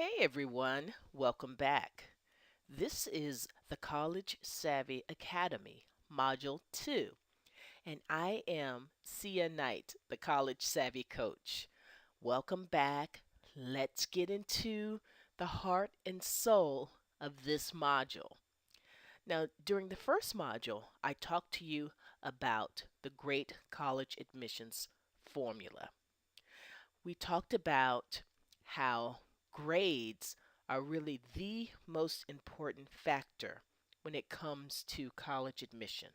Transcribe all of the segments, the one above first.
Hey everyone, welcome back. This is the College Savvy Academy, Module 2, and I am Sia Knight, the College Savvy Coach. Welcome back. Let's get into the heart and soul of this module. Now, during the first module, I talked to you about the great college admissions formula. We talked about how grades are really the most important factor when it comes to college admission.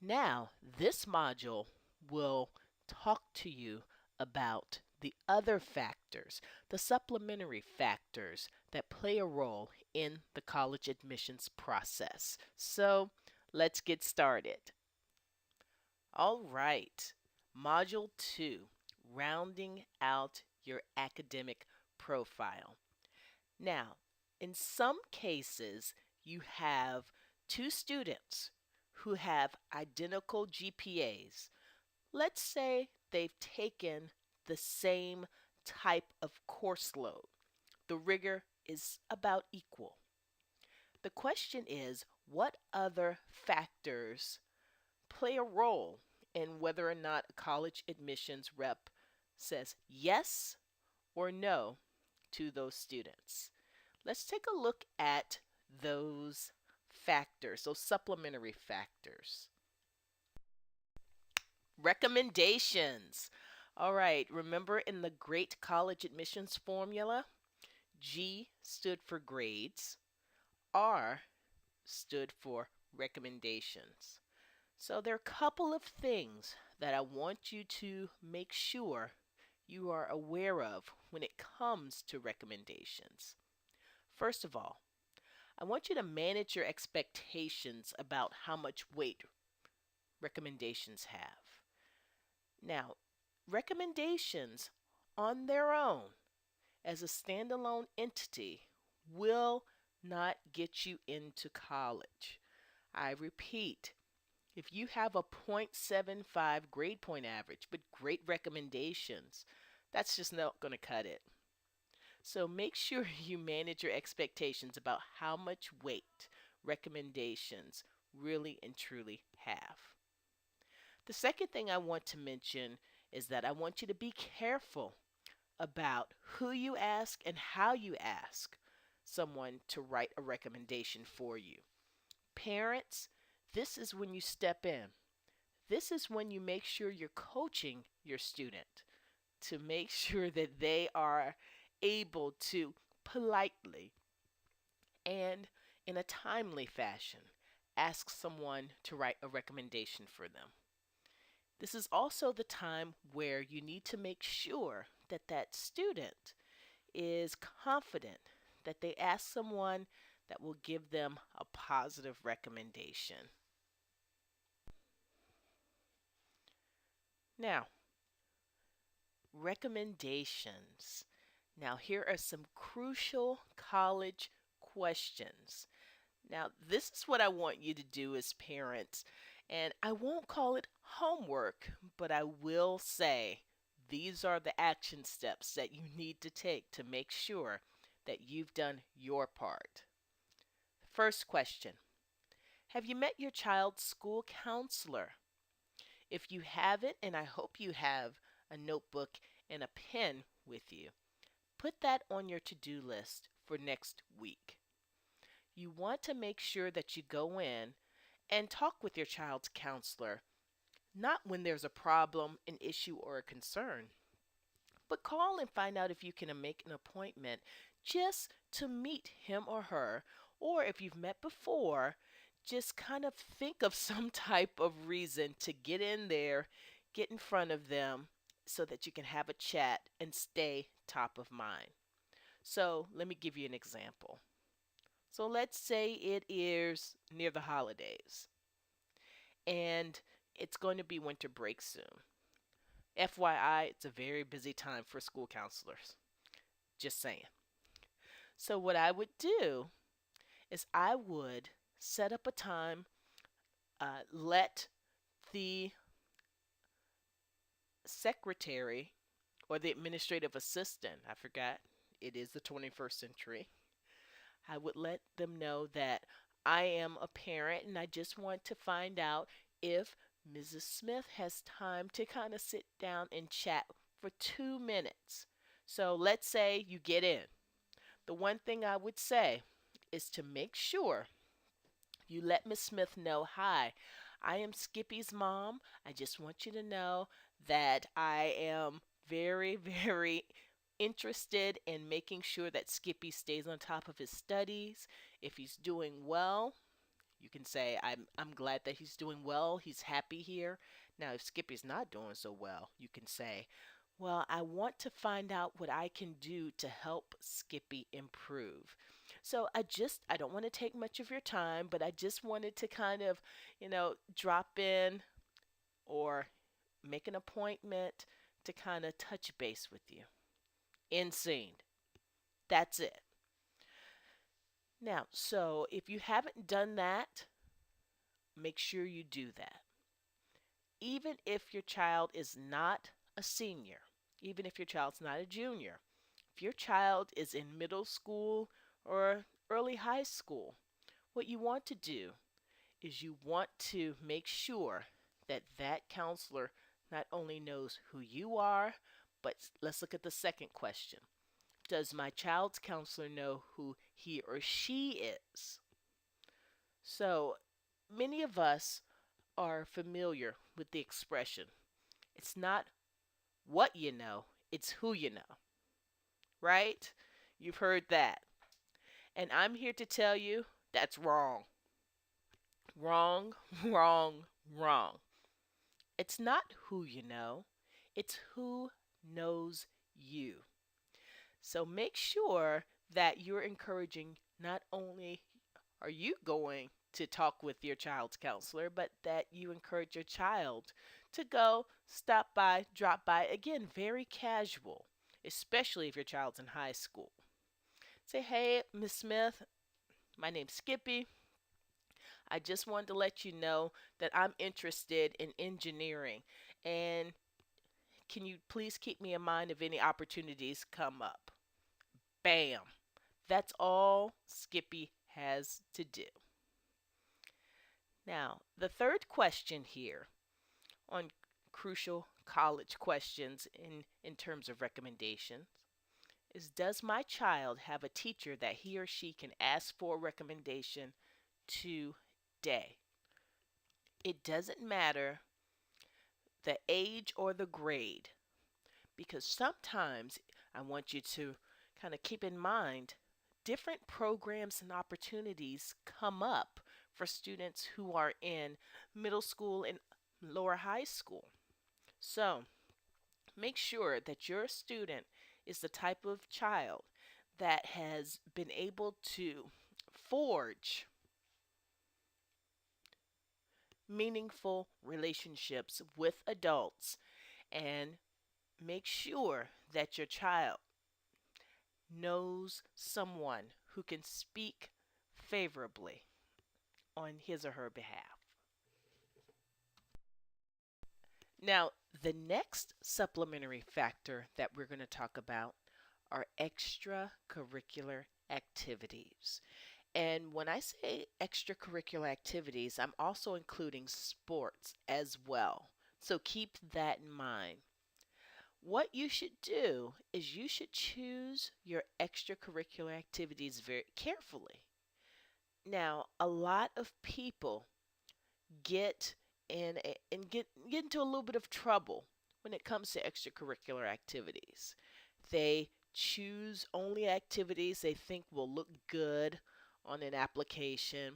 Now, this module will talk to you about the other factors, the supplementary factors that play a role in the college admissions process. So, let's get started. All right, Module 2, rounding out your academic profile. Now, in some cases, you have two students who have identical GPAs. Let's say they've taken the same type of course load. The rigor is about equal. The question is, what other factors play a role in whether or not a college admissions rep says yes or no to those students? Let's take a look at those factors, those supplementary factors. Recommendations. All right, remember in the great college admissions formula, G stood for grades, R stood for recommendations. So there are a couple of things that I want you to make sure you are aware of when it comes to recommendations. First of all, I want you to manage your expectations about how much weight recommendations have. Now, recommendations on their own as a standalone entity will not get you into college. I repeat, if you have a 0.75 grade point average but great recommendations, that's just not going to cut it. So make sure you manage your expectations about how much weight recommendations really and truly have. The second thing I want to mention is that I want you to be careful about who you ask and how you ask someone to write a recommendation for you. Parents, this is when you step in. This is when you make sure you're coaching your student to make sure that they are able to politely and in a timely fashion ask someone to write a recommendation for them. This is also the time where you need to make sure that that student is confident that they ask someone that will give them a positive recommendation. Now, recommendations. Now, here are some crucial college questions. Now, this is what I want you to do as parents, and I won't call it homework, but I will say these are the action steps that you need to take to make sure that you've done your part. First question: have you met your child's school counselor? If you haven't, and I hope you have a notebook and a pen with you, put that on your to-do list for next week. You want to make sure that you go in and talk with your child's counselor, not when there's a problem, an issue, or a concern, but call and find out if you can make an appointment just to meet him or her, or if you've met before, just kind of think of some type of reason to get in there, get in front of them so that you can have a chat and stay top of mind. So let me give you an example. So let's say it is near the holidays and it's going to be winter break soon. FYI, it's a very busy time for school counselors. Just saying. So, what I would do is I would set up a time, let the secretary or the administrative assistant, I forgot it is the 21st century, I would let them know that I am a parent and I just want to find out if Mrs. Smith has time to kind of sit down and chat for 2 minutes. So let's say you get in. The one thing I would say is to make sure you let Miss Smith know, hi, I am Skippy's mom. I just want you to know that I am very, very interested in making sure that Skippy stays on top of his studies. If he's doing well, you can say, I'm glad that he's doing well. He's happy here. Now, if Skippy's not doing so well, you can say, well, I want to find out what I can do to help Skippy improve. So I don't want to take much of your time, but I just wanted to kind of, drop in or make an appointment to kind of touch base with you. End scene. That's it. Now, so if you haven't done that, make sure you do that. Even if your child is not a senior, even if your child's not a junior, if your child is in middle school or early high school, what you want to do is you want to make sure that that counselor not only knows who you are, but let's look at the second question. Does my child's counselor know who he or she is? So many of us are familiar with the expression, it's not what you know, it's who you know, right? You've heard that. And I'm here to tell you that's wrong. Wrong, wrong, wrong. It's not who you know, it's who knows you. So make sure that you're encouraging, not only are you going to talk with your child's counselor, but that you encourage your child to go, stop by, drop by. Again, very casual, especially if your child's in high school. Say, hey, Miss Smith, my name's Skippy. I just wanted to let you know that I'm interested in engineering. And can you please keep me in mind if any opportunities come up? Bam. That's all Skippy has to do. Now, the third question here on crucial college questions in terms of recommendations is, does my child have a teacher that he or she can ask for a recommendation today? It doesn't matter the age or the grade, because sometimes I want you to kind of keep in mind different programs and opportunities come up for students who are in middle school and lower high school. So make sure that your student is the type of child that has been able to forge meaningful relationships with adults, and make sure that your child knows someone who can speak favorably on his or her behalf. Now, the next supplementary factor that we're going to talk about are extracurricular activities. And when I say extracurricular activities, I'm also including sports as well. So keep that in mind. What you should do is you should choose your extracurricular activities very carefully. Now, a lot of people get get into a little bit of trouble when it comes to extracurricular activities. They choose only activities they think will look good on an application,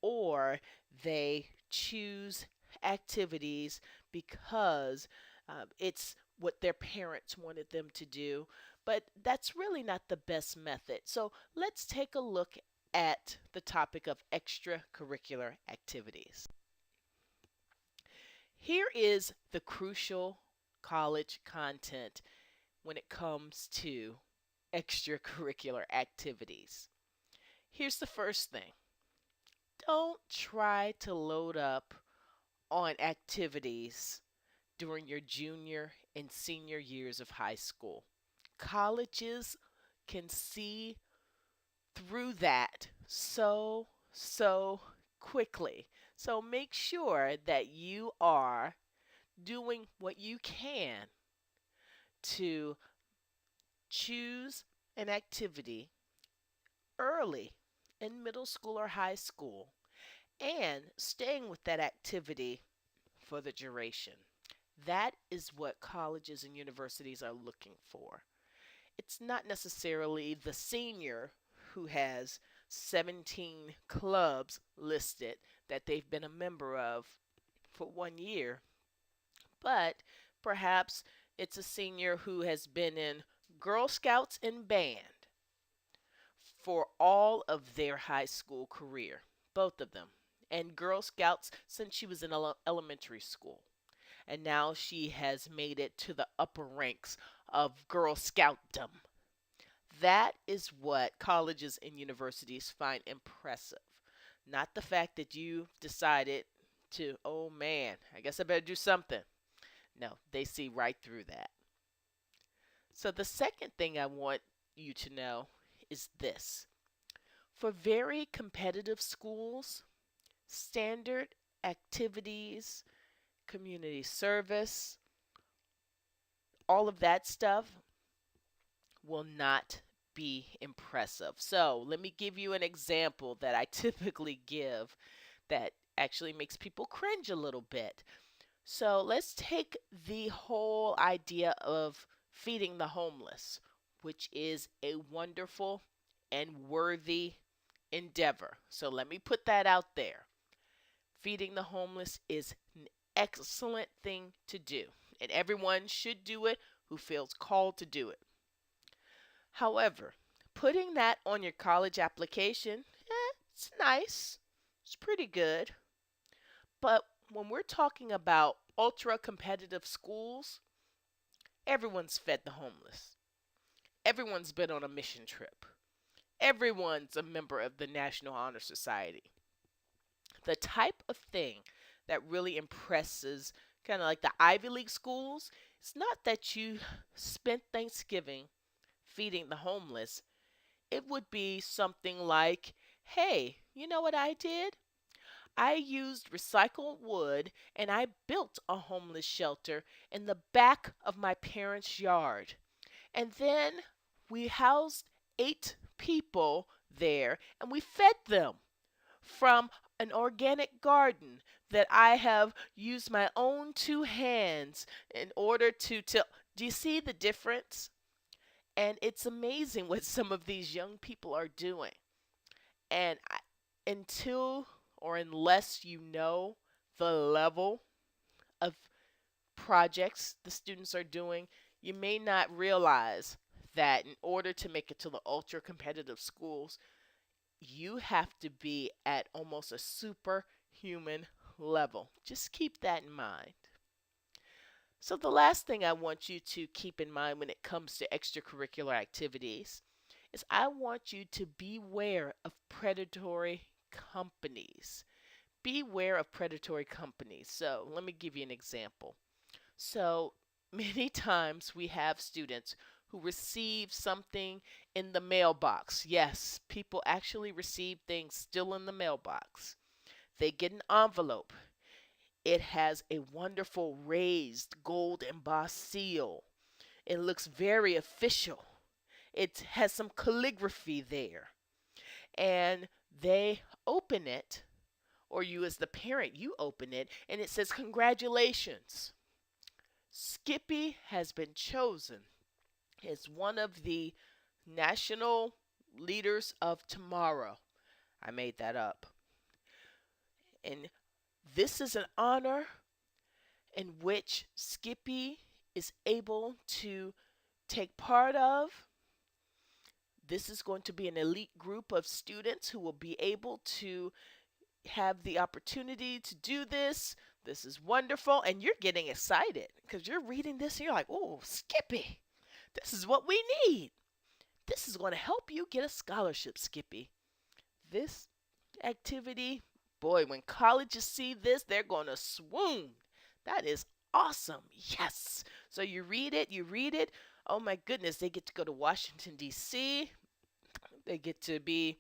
or they choose activities because it's what their parents wanted them to do. But that's really not the best method. So let's take a look at the topic of extracurricular activities. Here is the crucial college content when it comes to extracurricular activities. Here's the first thing. Don't try to load up on activities during your junior and senior years of high school. Colleges can see through that so quickly. So make sure that you are doing what you can to choose an activity early in middle school or high school and staying with that activity for the duration. That is what colleges and universities are looking for. It's not necessarily the senior who has 17 clubs listed that they've been a member of for 1 year, but perhaps it's a senior who has been in Girl Scouts and band for all of their high school career, both of them, and Girl Scouts since she was in elementary school. And now she has made it to the upper ranks of Girl Scoutdom. That is what colleges and universities find impressive. Not the fact that you decided to, oh man, I guess I better do something. No, they see right through that. So, the second thing I want you to know is this: for very competitive schools, standard activities, community service, all of that stuff will not be impressive. So, let me give you an example that I typically give that actually makes people cringe a little bit. So, let's take the whole idea of feeding the homeless, which is a wonderful and worthy endeavor. So, let me put that out there. Feeding the homeless is an excellent thing to do, and everyone should do it who feels called to do it. However, putting that on your college application, it's nice. It's pretty good. But when we're talking about ultra competitive schools, everyone's fed the homeless. Everyone's been on a mission trip. Everyone's a member of the National Honor Society. The type of thing that really impresses kind of like the Ivy League schools, it's not that you spent Thanksgiving feeding the homeless. It would be something like, hey, you know what I did? I used recycled wood and I built a homeless shelter in the back of my parents' yard. And then we housed 8 people there and we fed them from an organic garden that I have used my own 2 hands in order to till. Do you see the difference? And it's amazing what some of these young people are doing. And until or unless you know the level of projects the students are doing, you may not realize that in order to make it to the ultra competitive schools, you have to be at almost a superhuman level. Just keep that in mind. So, the last thing I want you to keep in mind when it comes to extracurricular activities is I want you to beware of predatory companies. Beware of predatory companies. So, let me give you an example. So, many times we have students who receive something in the mailbox. Yes, people actually receive things still in the mailbox. They get an envelope. It has a wonderful raised gold embossed seal. It looks very official. It has some calligraphy there. And they open it, or you as the parent, you open it, and it says, congratulations. Skippy has been chosen as one of the national leaders of tomorrow. I made that up. And this is an honor in which Skippy is able to take part of. This is going to be an elite group of students who will be able to have the opportunity to do this. This is wonderful. And you're getting excited because you're reading this and you're like, oh, Skippy, this is what we need. This is going to help you get a scholarship, Skippy. This activity, boy, when colleges see this, they're going to swoon. That is awesome. Yes. So you read it, you read it. Oh my goodness, they get to go to Washington, D.C., they get to be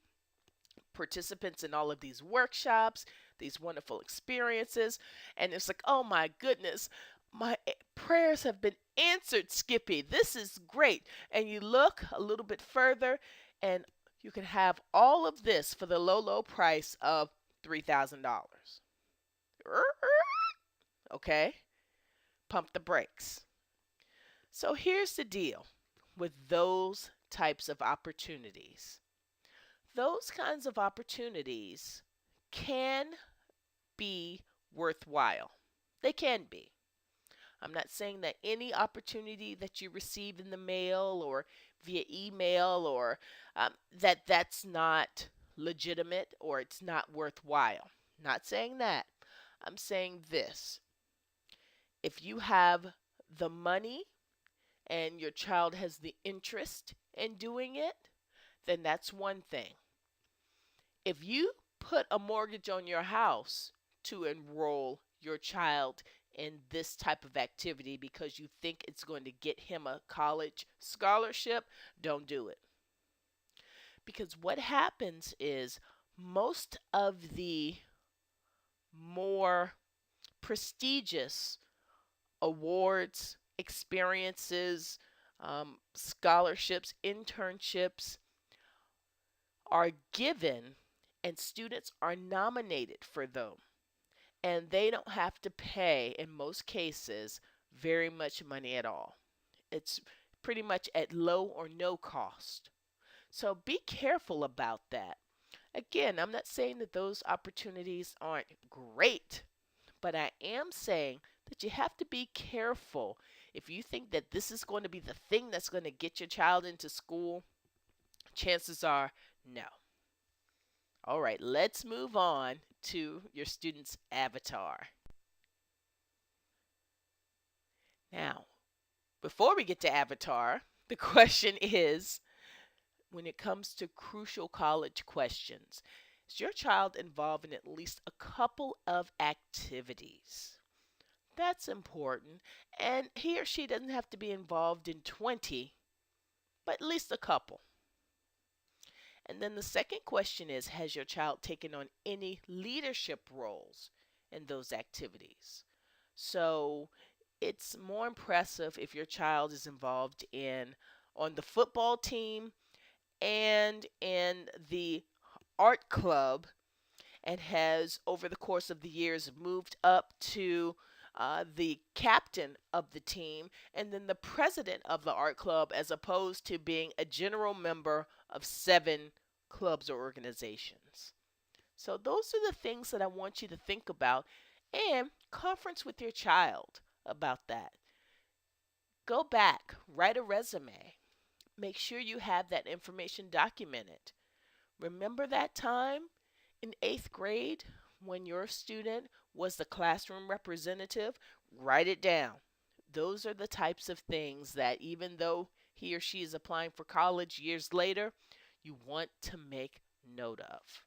participants in all of these workshops, these wonderful experiences. And it's like, oh my goodness, my prayers have been answered, Skippy. This is great. And you look a little bit further, and you can have all of this for the low, low price of $3,000. Okay? Pump the brakes. So here's the deal with those types of opportunities. Those kinds of opportunities can be worthwhile. They can be. I'm not saying that any opportunity that you receive in the mail or via email or that's not legitimate or it's not worthwhile. Not saying that. I'm saying this. If you have the money and your child has the interest in doing it, then that's one thing. If you put a mortgage on your house to enroll your child in this type of activity because you think it's going to get him a college scholarship, don't do it. Because what happens is most of the more prestigious awards, experiences, scholarships, internships are given and students are nominated for them. And they don't have to pay, in most cases, very much money at all. It's pretty much at low or no cost. So be careful about that. Again, I'm not saying that those opportunities aren't great, but I am saying that you have to be careful. If you think that this is going to be the thing that's going to get your child into school, chances are no. All right, let's move on to your student's avatar. Now, before we get to avatar, the question is, when it comes to crucial college questions, is your child involved in at least a couple of activities? That's important. And he or she doesn't have to be involved in 20, but at least a couple. And then the second question is, has your child taken on any leadership roles in those activities? So it's more impressive if your child is involved in on the football team and in the art club and has over the course of the years moved up to the captain of the team and then the president of the art club as opposed to being a general member of 7 clubs or organizations. So those are the things that I want you to think about and conference with your child about that. Go back, write a resume. Make sure you have that information documented. Remember that time in 8th grade when your student was the classroom representative? Write it down. Those are the types of things that even though he or she is applying for college years later, you want to make note of.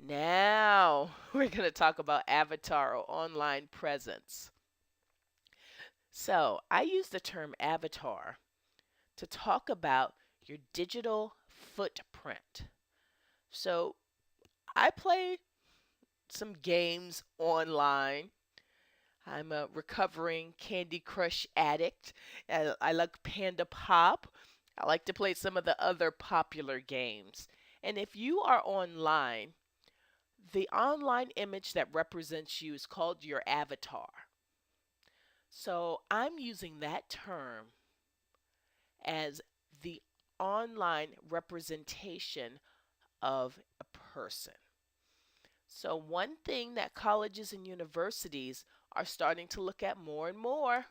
Now, we're going to talk about avatar or online presence. So, I use the term avatar to talk about your digital footprint. So, I play some games online. I'm a recovering Candy Crush addict. I like Panda Pop. I like to play some of the other popular games. And if you are online, the online image that represents you is called your avatar. So I'm using that term as the online representation of a person. So, one thing that colleges and universities are starting to look at more and more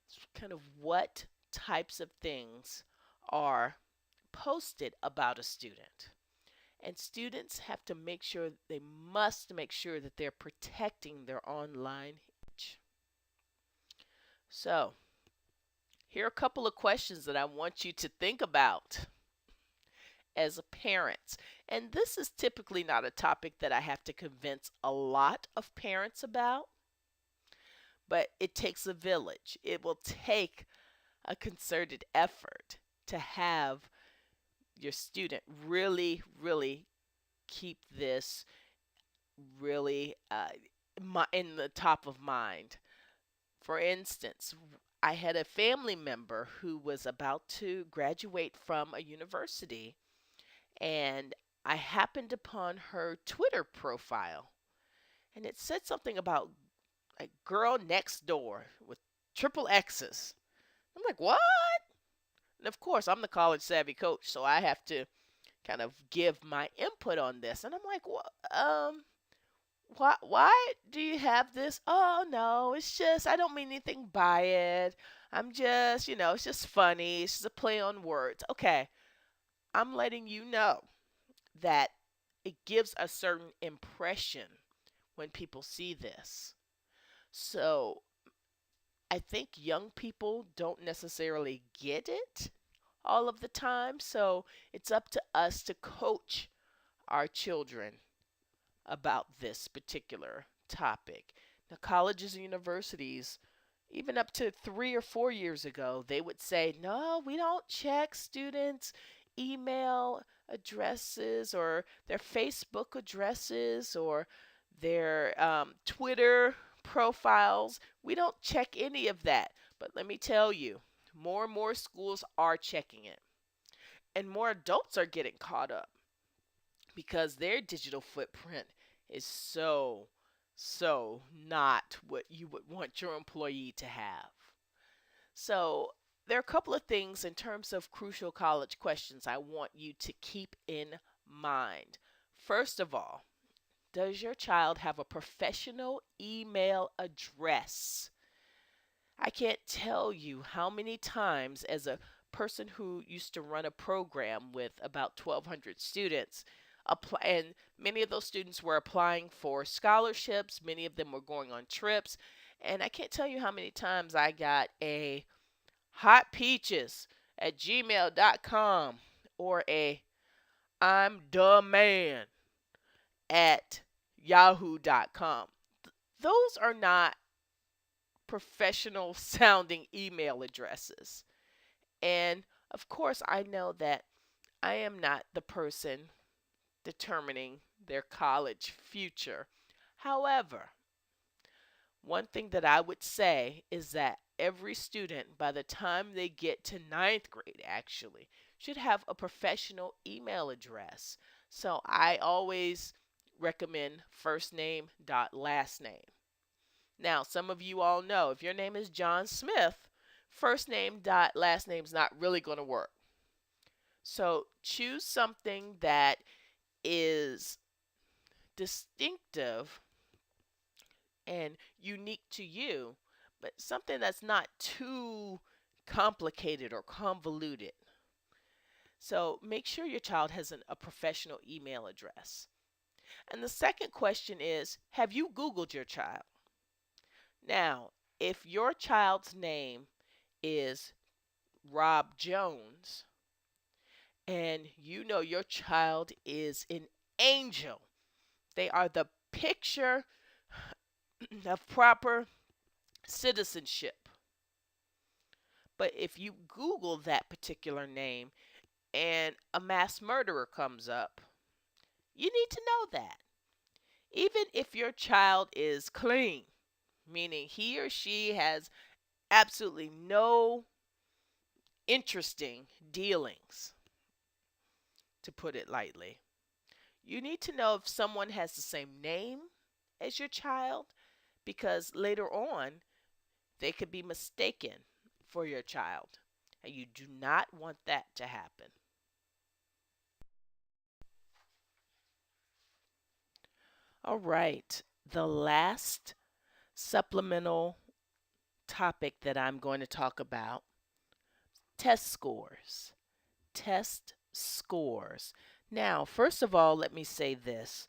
is kind of what types of things are posted about a student. And students have to make sure, they must make sure that they're protecting their online image. So, here are a couple of questions that I want you to think about. as parents. And this is typically not a topic that I have to convince a lot of parents about, but it takes a village. It will take a concerted effort to have your student really keep this really in the top of mind. For instance, I had a family member who was about to graduate from a university, and I happened upon her Twitter profile, and it said something about like girl next door with triple X's. I'm like, what? And of course, I'm the college savvy coach, so I have to kind of give my input on this. And I'm like, what? Why do you have this? Oh no, it's just I don't mean anything by it. I'm just, it's just funny. It's just a play on words. Okay, I'm letting you know that it gives a certain impression when people see this. So I think young people don't necessarily get it all of the time. So it's up to us to coach our children about this particular topic. Now, colleges and universities, even up to 3 or 4 years ago, they would say, no, we don't check students' email addresses or their Facebook addresses or their Twitter profiles. We don't check any of that. But let me tell you, more and more schools are checking it, and more adults are getting caught up because their digital footprint is so not what you would want your employee to have. So, there are a couple of things in terms of crucial college questions I want you to keep in mind. First of all, does your child have a professional email address? I can't tell you how many times, as a person who used to run a program with about 1,200 students, and many of those students were applying for scholarships, many of them were going on trips, and I can't tell you how many times I got a hot peaches at gmail.com or a I'm the man at yahoo.com. Those are not professional sounding email addresses. And of course, I know that I am not the person determining their college future. However, one thing that I would say is that every student, by the time they get to ninth grade, actually, should have a professional email address. So I always recommend first name dot last name. Now, some of you all know if your name is John Smith, first name dot last name is not really going to work. So choose something that is distinctive and unique to you, but something that's not too complicated or convoluted. So make sure your child has a professional email address. And the second question is, have you Googled your child? Now, if your child's name is Rob Jones and you know your child is an angel, they are the picture of proper citizenship. But if you Google that particular name and a mass murderer comes up, you need to know that. Even if your child is clean, meaning he or she has absolutely no interesting dealings, to put it lightly, you need to know if someone has the same name as your child because later on they could be mistaken for your child. And you do not want that to happen. All right. The last supplemental topic that I'm going to talk about, test scores. Test scores. Now, first of all, let me say this.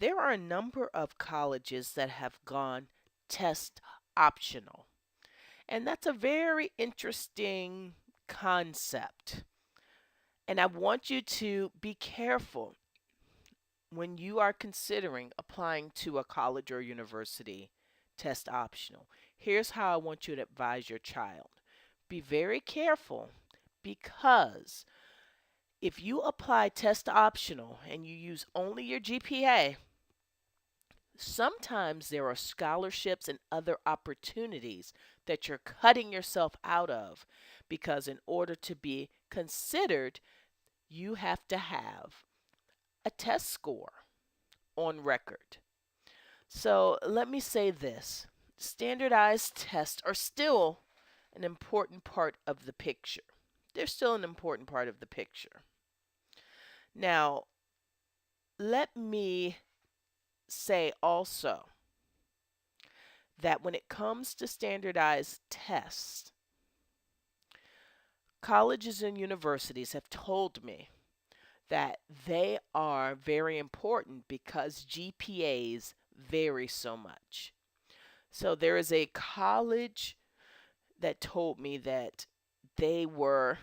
There are a number of colleges that have gone test optional. And that's a very interesting concept. And I want you to be careful when you are considering applying to a college or university test optional. Here's how I want you to advise your child. Be very careful because if you apply test optional and you use only your GPA, sometimes there are scholarships and other opportunities that you're cutting yourself out of because in order to be considered, you have to have a test score on record. So let me say this, standardized tests are still an important part of the picture. They're still an important part of the picture. Now, let me say also that when it comes to standardized tests, colleges and universities have told me that they are very important because GPAs vary so much. So there is a college that told me that they were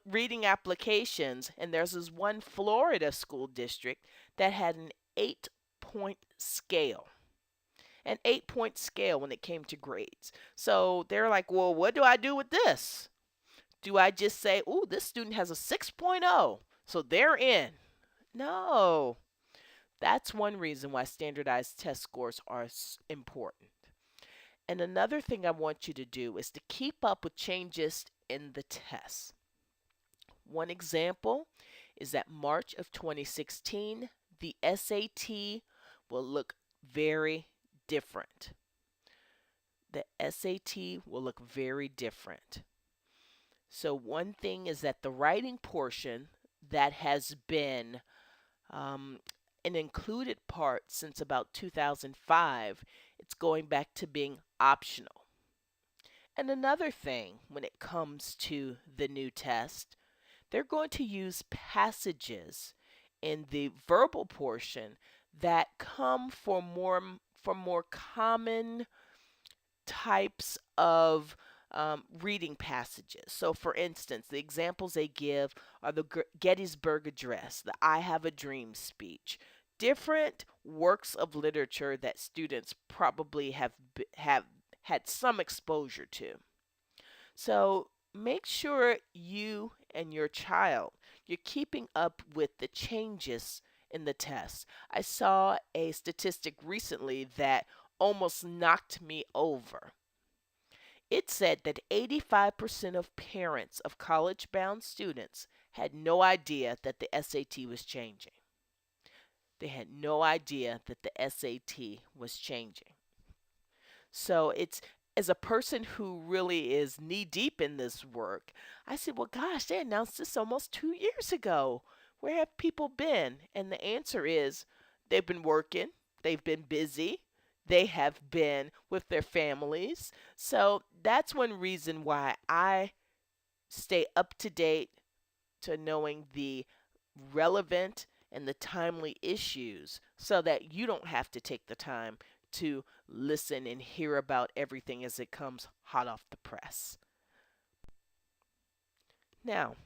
reading applications, and there's this one Florida school district that had an 8-point scale. An 8-point scale when it came to grades. So they're like, well, what do I do with this? Do I just say, ooh, this student has a 6.0, so they're in? No. That's one reason why standardized test scores are important. And another thing I want you to do is to keep up with changes in the tests. One example is that March of 2016, the SAT will look very different. The SAT will look very different. So one thing is that the writing portion that has been an included part since about 2005, it's going back to being optional. And another thing when it comes to the new test, they're going to use passages in the verbal portion that come for more common types of reading passages. So, for instance, the examples they give are the Gettysburg Address, the I Have a Dream speech, different works of literature that students probably have had some exposure to. So, make sure you and your child you're keeping up with the changes in the test. I saw a statistic recently that almost knocked me over. It said that 85% of parents of college bound students had no idea that the SAT was changing. They had no idea that the SAT was changing. So it's as a person who really is knee deep in this work, I said, well, gosh, they announced this almost 2 years ago. Where have people been? And the answer is they've been working, they've been busy, they have been with their families. So that's one reason why I stay up to date to knowing the relevant and the timely issues so that you don't have to take the time to listen and hear about everything as it comes hot off the press. Now,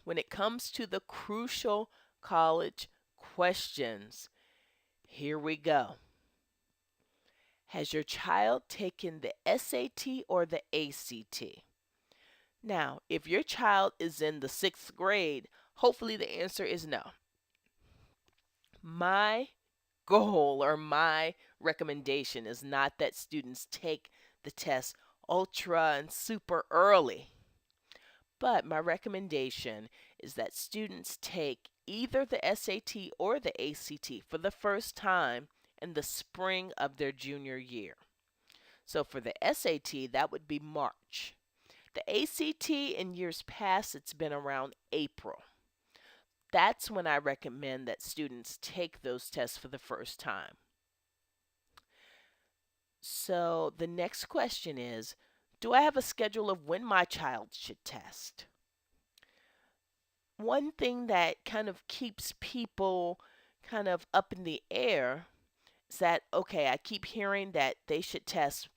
when it comes to the crucial college questions, here we go. Has your child taken the SAT or the ACT? Now, if your child is in the 6th grade, hopefully the answer is no. My goal or my recommendation is not that students take the test ultra and super early, but my recommendation is that students take either the SAT or the ACT for the first time in the spring of their junior year. So for the SAT, that would be March. The ACT in years past, it's been around April. That's when I recommend that students take those tests for the first time. So the next question is, do I have a schedule of when my child should test? One thing that kind of keeps people kind of up in the air is that, okay, I keep hearing that they should test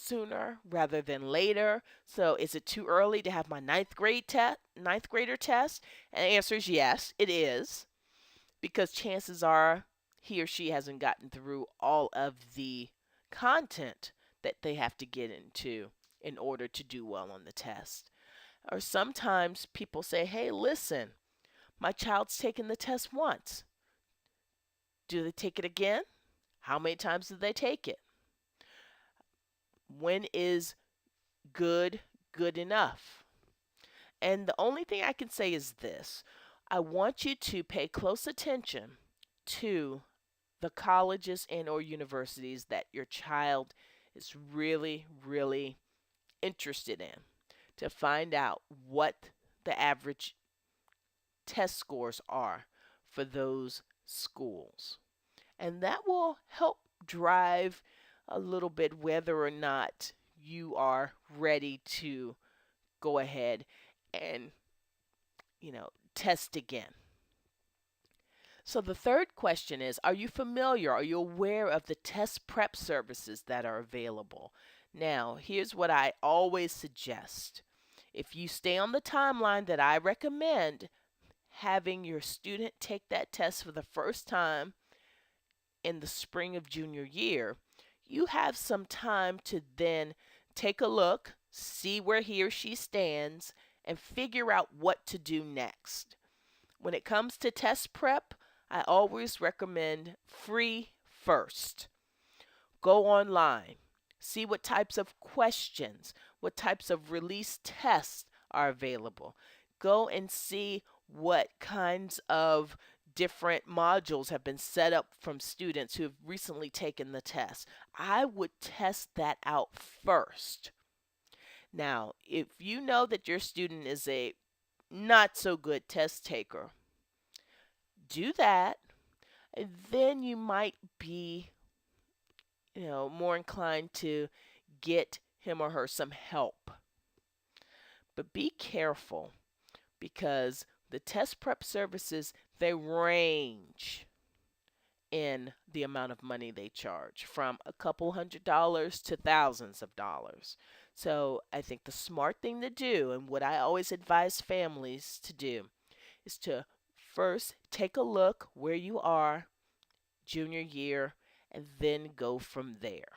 sooner rather than later. So is it too early to have my ninth grader test? And the answer is yes, it is, because chances are he or she hasn't gotten through all of the content that they have to get into in order to do well on the test. Or sometimes people say, hey, listen, my child's taken the test once. Do they take it again? How many times do they take it? When is good enough? And the only thing I can say is this: I want you to pay close attention to the colleges and or universities that your child is really interested in, to find out what the average test scores are for those schools. And that will help drive a little bit whether or not you are ready to go ahead and, test again. So the third question is, are you familiar, are you aware of the test prep services that are available? Now, here's what I always suggest. If you stay on the timeline that I recommend, having your student take that test for the first time in the spring of junior year, you have some time to then take a look, see where he or she stands, and figure out what to do next. When it comes to test prep, I always recommend free first. Go online, see what types of questions, what types of release tests are available. Go and see what kinds of different modules have been set up from students who have recently taken the test. I would test that out first. Now, if you know that your student is a not so good test taker, do that, and then you might be, more inclined to get him or her some help. But be careful, because the test prep services, they range in the amount of money they charge, from a couple $100s to thousands of dollars. So I think the smart thing to do, and what I always advise families to do, is to first take a look where you are junior year and then go from there.